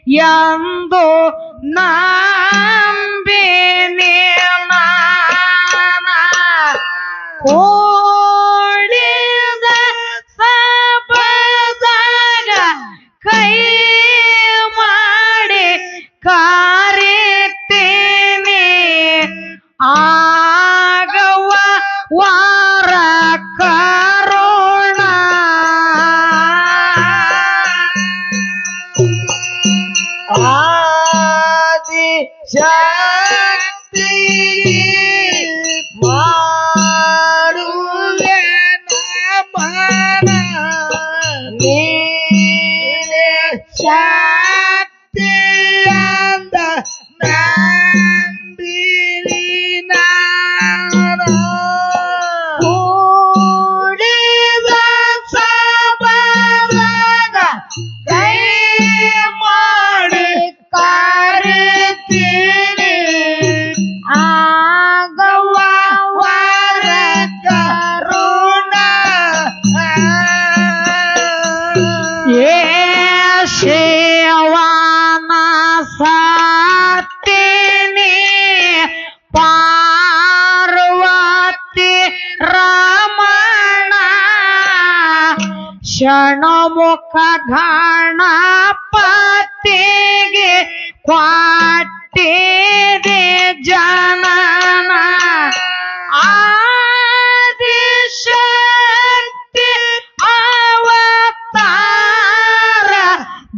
ಎಂದು ನಂಬಿನಿ ನಾನ ಕೂಡಿದ ಸಬದಾಗ ಕೈ ಮಾಡಿ ಕರಿತೀನಿ ಆಗವ ವಾರ ಕರುಣ ಆದಿ ಶಕ್ತಿ ಮಾಡುವೆ ನಮನ ನೀನೆ ಶಕ್ತಿ ಅಂದ ನಂಬಿರಿ ನಾನು ಕೂಡಿದ ಸಬದಾಗ ಕೈ ಮಾಡಿ ಕರಿತೀನಿ ಆಗವ ವರ ಕರುಣ ಏ ಶಿವನ ಸತ್ತಿನಿ ಪಾರ್ವತಿ ರಮಣ ಷಣ್ಮುಖ ಗಣಪತಿಗೆ ಕ್ವಾಟಿದೆ ಜನನ ಆದಿಶಕ್ತಿ ಅವತಾರ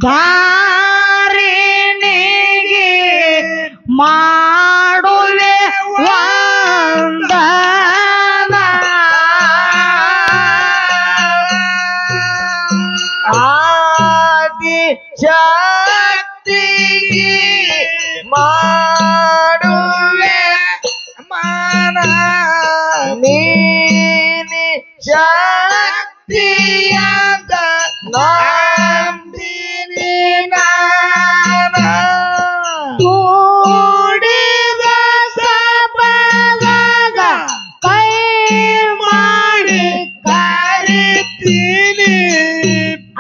ಧಾರಿಣಿಗೆ ಮಾಡುವೆ ವಂದನ ಆದಿ ಶಕ್ತಿಗೆ ಮಾಡುವೆ ಮನ ನೀನಿ ಶಕ್ತಿಯಾದ ನಂಬಿನಿ ನಾನ ಕೂಡಿದ ಸಬದಾಗ ಕೈ ಮಾಡಿ ಕರಿತೀನಿ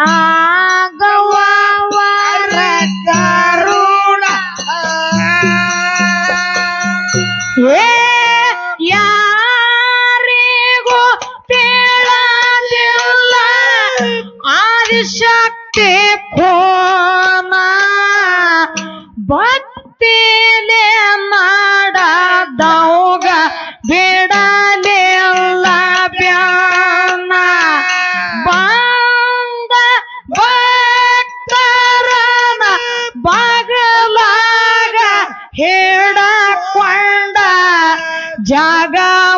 ಆಗವ ವರ ಕರುಣ ಏ ಯಾರಿಗೂ ತಿಳಿದಿಲ್ಲ ಆದಿಶಕ್ತಿ ಕೋನ ಭಕ್ತಿಲೆ ಮಾಡದೌಗ ಬಿಡಲಿಲ್ಲ ಬ್ಯಾನ ಬಂದ ಭಕ್ತರನ ಬಗಲಾಗ ಹಿಡಕೊಂಡ ಜಾಗ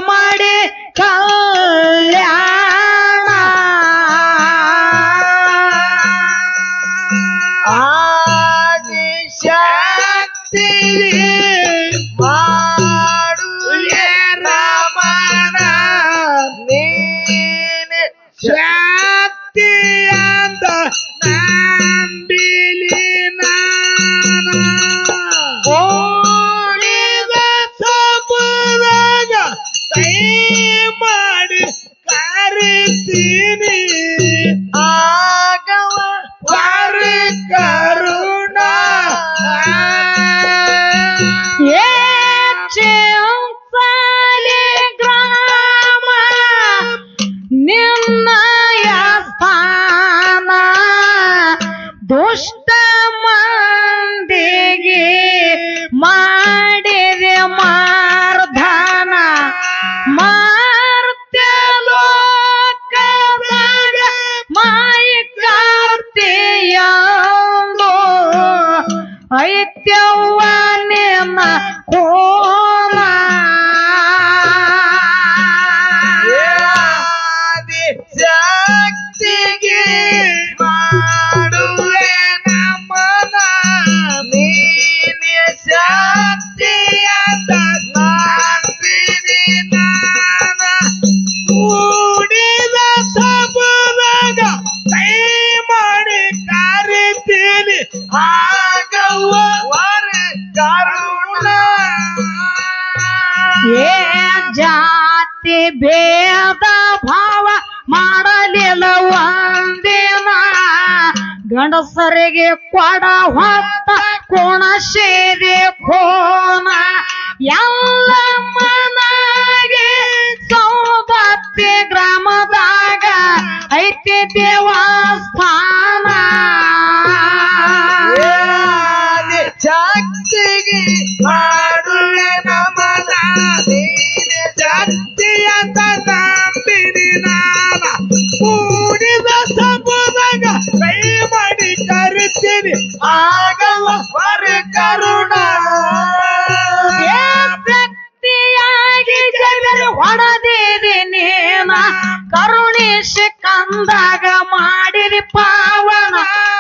ಮಾಡಿ ಕಲ್ಯಾಣ ಆದಿ ಶಕ್ತಿ ಮಾಡುವೆ ರಮಣ ನೀನೆ ಶಕ್ತಿ ಅಂತ ನಂಬಿಲಿ ನಾನು ಕೂಡಿದ ಸಬದಾಗ ಕೈ ಮಾಡಿ ಕರಿತೀನಿ ಆಗವ ವರ ಕರುಣ ಏ ಚಿಂಚಲಿ ಗ್ರಾಮ ನಿನ್ನಯ ಸ್ಥಾನ ದುಷ್ಟ ಮಂದಿಗೆ ಮಾಡಿದೆ ಮಾರ್ಧನ ಮಾರ್ತ್ಯ ಲೋಕದಾಗ ಮಾಯ ಕಾರ್ತಿಯಂದು ಐತ್ಯವ್ವ ನಿನ್ನ ಕೋನ ಆದಿ ಶಕ್ತಿಗೆ ಮಾಡುವೆ ನಮನ ನೀನೆ ಶಕ್ತಿಯಾದ ನಂಬಿನಿ ನಾನ ಕೂಡಿದ ಸಬದಾಗ ಕೈ ಮಾಡಿ ಕರಿತೀನಿ ಆಗವ ವರ ಕರುಣ ಏ ಜಾತಿ ಭೇದ ಭಾವ ಮಾಡಲಿಲ್ಲ ಒಂದಿನ ಗಂಡಸರಿಗೆ ಕೊಡ ಹೊತ್ತ ಕೋಣ ಸೇದೆ ಕೋನ ಎಲ್ಲ ಮನೆಗೆ ಸೌದತ್ತಿ ಗ್ರಾಮದಾಗ ಐತಿ ದೇವಸ್ಥಾನ ಶಕ್ತಿಗೆ ಮಾಡುವೆ ನಮನ ನೀನ ಶಕ್ತಿಯಂತ ನಂಬಿನಿ ನಾನ ಕೂಡಿದ ಸಬದಾಗ ಕೈ ಮಾಡಿ ಕರಿತೀನಿ ಆಗಲ್ಲ ವರ ಕರುಣ ವ್ಯಕ್ತಿಯಾಗಿ ಜಗರು ಹೊಡೆದಿದೆ ನೇಮ ಕರುಣಿಸಿ ಕಂದಾಗ ಮಾಡಿದಿ ಪಾವನ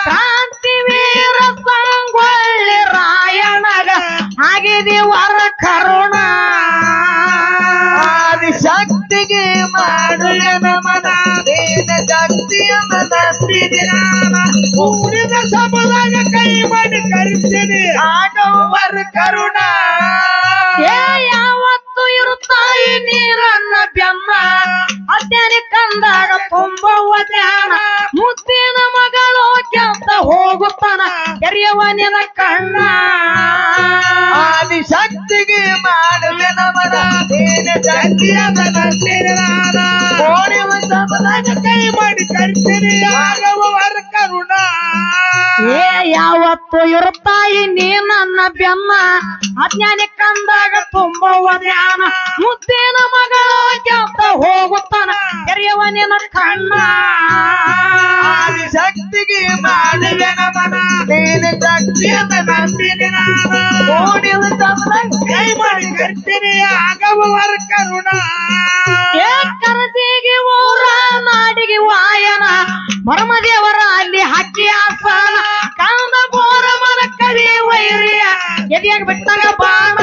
ಕ್ರಾಂತಿವೀರ ಸಂಗೊಳ್ಳಿ ರಾಯಣಗ ಆಗಿದಿ ವರ ಕರುಣ ಶಕ್ತಿಗೆ ಮಾಡುವೆ ನಮನ ನೀನ ಶಕ್ತಿಯನ್ನ ನಂಬಿನಿ ನಾನ ಕೂಡಿದ ಸಬದಾಗ ಕೈ ಮಾಡಿ ಕರಿತೀನಿ ಆಗಲ್ಲ ವರ ಕರುಣ ಯಾವತ್ತು ಇರುತ್ತಾಯಿ ನೀರನ್ನ ಬೆನ್ನ ಅದ್ಯಾನಿ ಕಂದಾಗ ತುಂಬುವ ಧ್ಯಾನ ಮುತ್ತಿನ ಮಗಳು ಕೆಂತ ಹೋಗುತ್ತಾನ ಕೆರೆಯವನಿನ ಕಣ್ಣ ಶಕ್ತಿಗೆ ಮಾಡುವೆ ನಮನ ನೀನ ಶಕ್ತಿಯನ್ನ ನಂಬಿನಿ ನಾನ ಓಡಿವ ಸಬದಾಗ ಕೈ ಮಾಡಿ ಕರಿತೀನಿ ಆಗವ ವರ ಕರುಣ ಯಾವತ್ತು ಇರುತ್ತಾಯಿ ನೀನನ್ನ ಬೆನ್ನ ಅಜ್ಞಾನಿ ಕಂದಾಗ ತುಂಬುವ ಧ್ಯಾನ ಮುತ್ತಿನ ಮಗಳು ಕೆಂತ ಹೋಗುತ್ತಾನ ಕೆರೆಯವನಿನ ಕಣ್ಣ ಶಕ್ತಿಗೆ ಮಾಡುವೆ ನಮನ ನೀನ ಶಕ್ತಿಯನ್ನ ನಂಬಿನಿ ನಾನ ಓಡಿವ ಸಬದಾಗ ಕೈ ಮಾಡಿ ಕರಿತೀನಿ ಆಗವ ವರ ಕರುಣ ಕರಸಿಗೆ ಊರ ನಾಡಿಗೆ ವಾಯನ ಮರಮದೇವರ ಅಲ್ಲಿ ಹಕ್ಕಿ ಆಸನ ಕಾಂದ ಬೋರ ಮನ ಕವಿ ವೈರಿಯ ಎದೆಯಾಗ ಬಿಟ್ಟಾಗ ಬಾಣ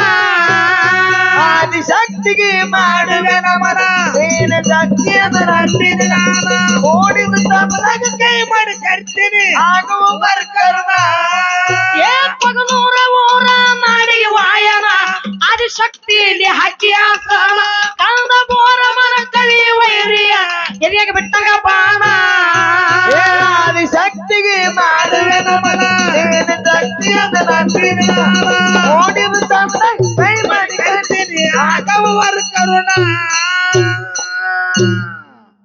ಶಕ್ತಿಗೆ ಮಾಡುವೆ ನಮನ ನೀನ ಶಕ್ತಿಯನ್ನ ನಂಬಿನಿ ನಾನ ಓಡಿದ ಸಬದಾಗ ಕೈ ಮಾಡಿ ಕರಿತೀನಿ ಆಗುವ ವರ ಕರುಣ ಪಗನೂರ ಊರ ನಾಡಿಗೆ ವಾಯನ ಆದಿಶಕ್ತಿಯಲ್ಲಿ ಹಕ್ಕಿ ಆಸನ ಕಾಂದ ಬೋರ ಮನ ಕವಿ ವೈರಿಯ ಎದೆಯಾಗ ಬಿಟ್ಟಾಗ ಬಾಣ ಶಕ್ತಿಗೆ ಮಾಡುವೆ ನಮನ ನೀನ ಶಕ್ತಿಯನ್ನ ನಂಬಿನಿ ನಾನ ಓಡಿದ ಸಬದಾಗ ಕೈ ಮಾಡಿ ಕರಿತೀನಿ ಆಗವ ವರ ಕರುಣ